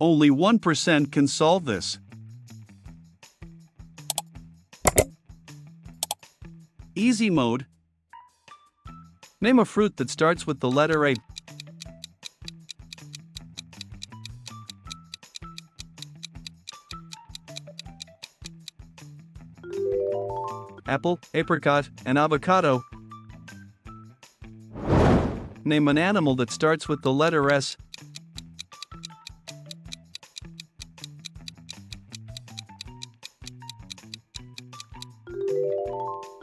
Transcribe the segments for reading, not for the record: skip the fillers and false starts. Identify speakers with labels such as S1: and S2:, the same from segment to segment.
S1: Only 1% can solve this. Easy mode. Name a fruit that starts with the letter A. Apple, apricot, and avocado. Name an animal that starts with the letter S.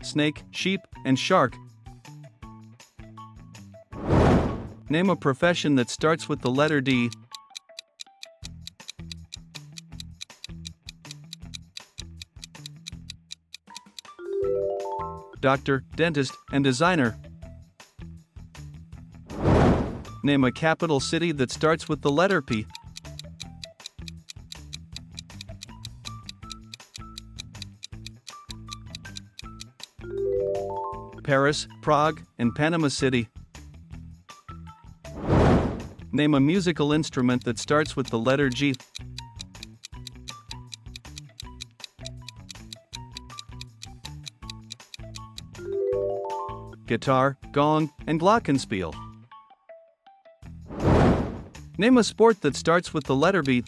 S1: Snake, sheep, and shark. Name a profession that starts with the letter D. Doctor, dentist, and designer. Name a capital city that starts with the letter P. Paris, Prague, and Panama City. Name a musical instrument that starts with the letter G. Guitar, gong, and glockenspiel. Name a sport that starts with the letter B.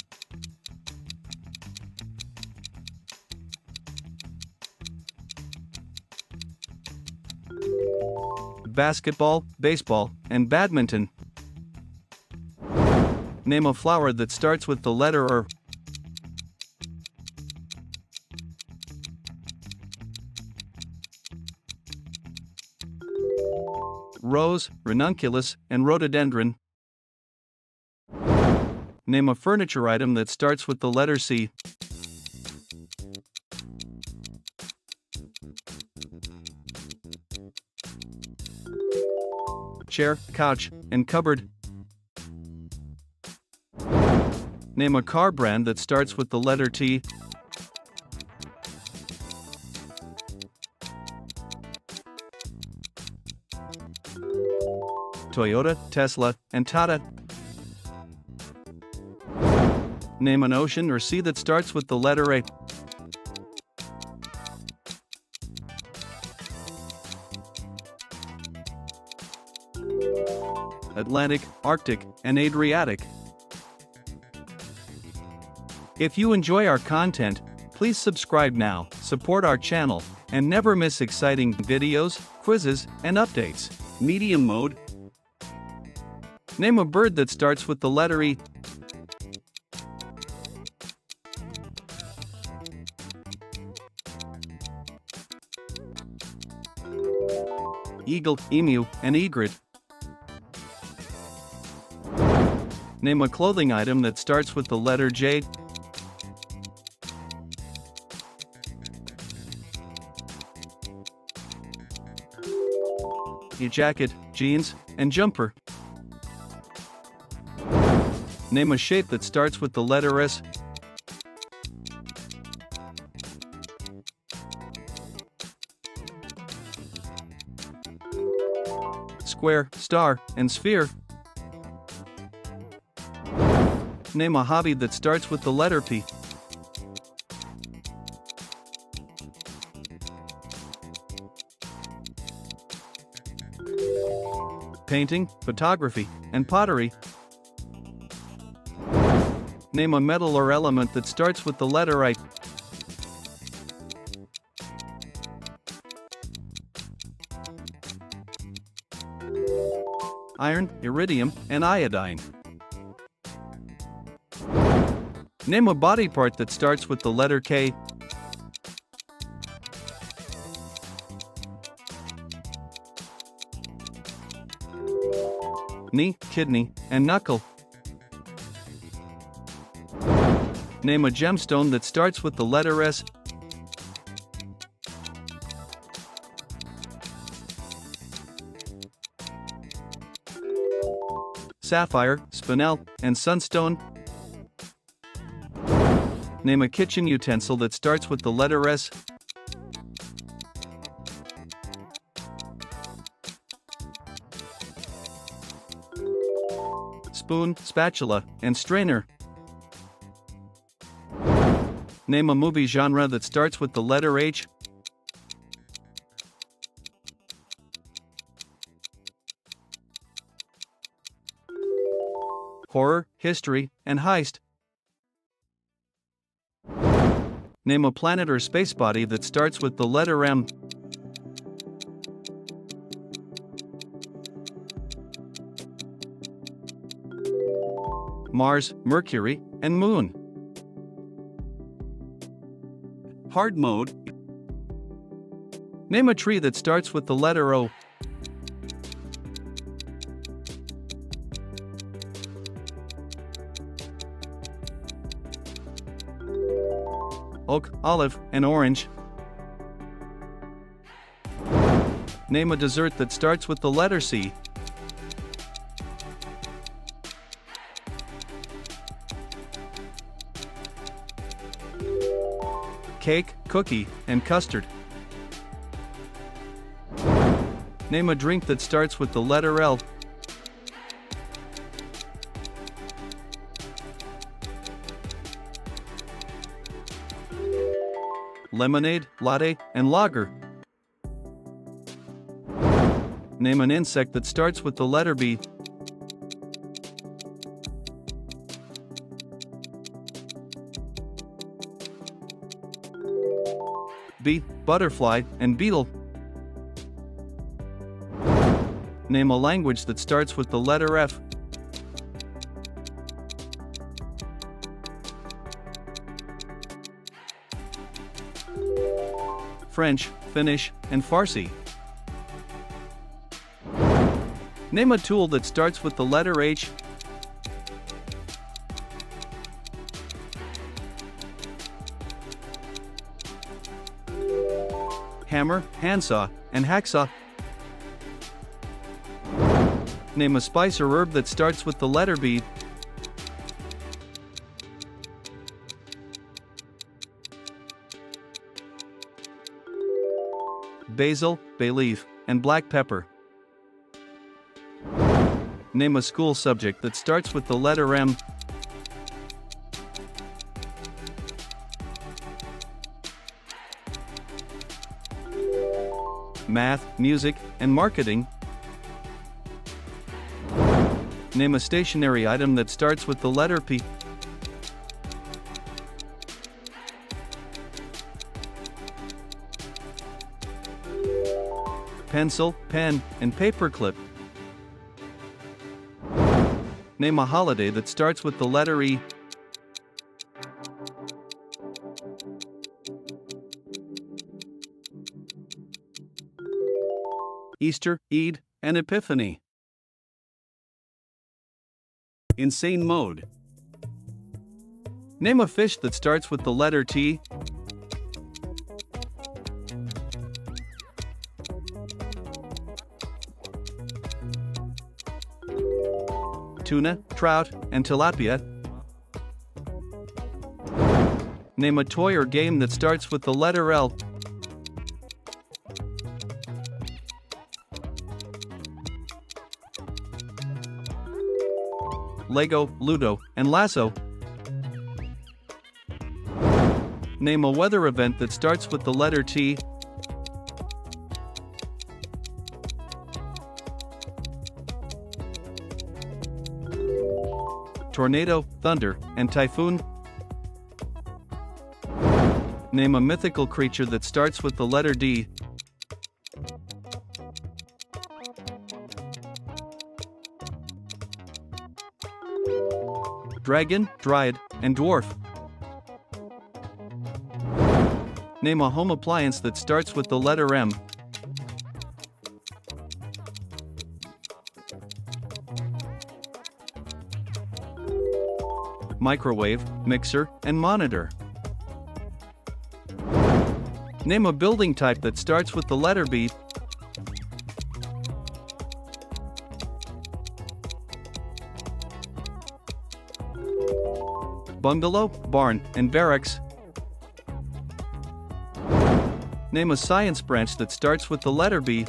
S1: Basketball, baseball, and badminton. Name a flower that starts with the letter R. Rose, ranunculus, and rhododendron. Name a furniture item that starts with the letter C. Chair, couch, and cupboard. Name a car brand that starts with the letter T. Toyota, Tesla, and Tata. Name an ocean or sea that starts with the letter A. Atlantic, Arctic, and Adriatic. If you enjoy our content, please subscribe now, support our channel, and never miss exciting videos, quizzes, and updates. Medium mode. Name a bird that starts with the letter E. Eagle, emu, and egret. Name a clothing item that starts with the letter J. A jacket, jeans, and jumper. Name a shape that starts with the letter S. Square, star, and sphere. Name a hobby that starts with the letter P. Painting, photography, and pottery. Name a metal or element that starts with the letter I. Iron, iridium, and iodine. Name a body part that starts with the letter K. Knee, kidney, and knuckle. Name a gemstone that starts with the letter S. Sapphire, spinel, and sunstone. Name a kitchen utensil that starts with the letter S. Spoon, spatula, and strainer. Name a movie genre that starts with the letter H. Horror, history, and heist. Name a planet or space body that starts with the letter M. Mars, Mercury, and Moon. Hard mode. Name a tree that starts with the letter O. Oak, olive, and orange. Name a dessert that starts with the letter C. Cake, cookie, and custard. Name a drink that starts with the letter L. Lemonade, latte, and lager. Name an insect that starts with the letter B. Bee, butterfly, and beetle. Name a language that starts with the letter F. French, Finnish, and Farsi. Name a tool that starts with the letter H. Hammer, handsaw, and hacksaw. Name a spice or herb that starts with the letter B. Basil, bay leaf, and black pepper. Name a school subject that starts with the letter M. Math, music, and marketing. Name a stationary item that starts with the letter P. Pencil, pen, and paperclip. Name a holiday that starts with the letter E. Easter, Eid, and Epiphany. Insane mode. Name a fish that starts with the letter T. Tuna, trout, and tilapia. Name a toy or game that starts with the letter L. Lego, Ludo, and Lasso. Name a weather event that starts with the letter T. Tornado, thunder, and typhoon. Name a mythical creature that starts with the letter D. Dragon, dryad, and dwarf. Name a home appliance that starts with the letter M. Microwave, mixer, and monitor. Name a building type that starts with the letter B. Bungalow, barn, and barracks. Name a science branch that starts with the letter B.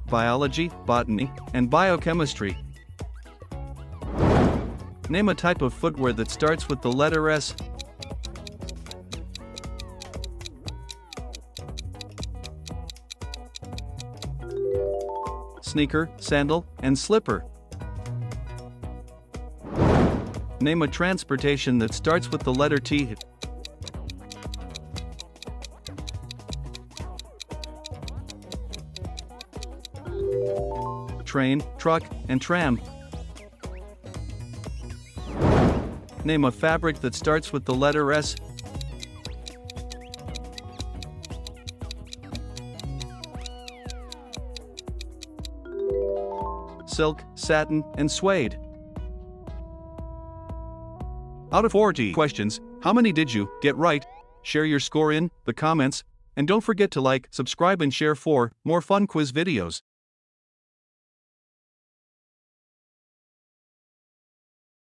S1: biology, botany, and biochemistry. Name a type of footwear that starts with the letter S. Sneaker, sandal, and slipper. Name a transportation that starts with the letter T. Train, truck, and tram. Name a fabric that starts with the letter S. Silk, satin, and suede. Out of 40 questions, how many did you get right? Share your score in the comments, and don't forget to like, subscribe, and share for more fun quiz videos.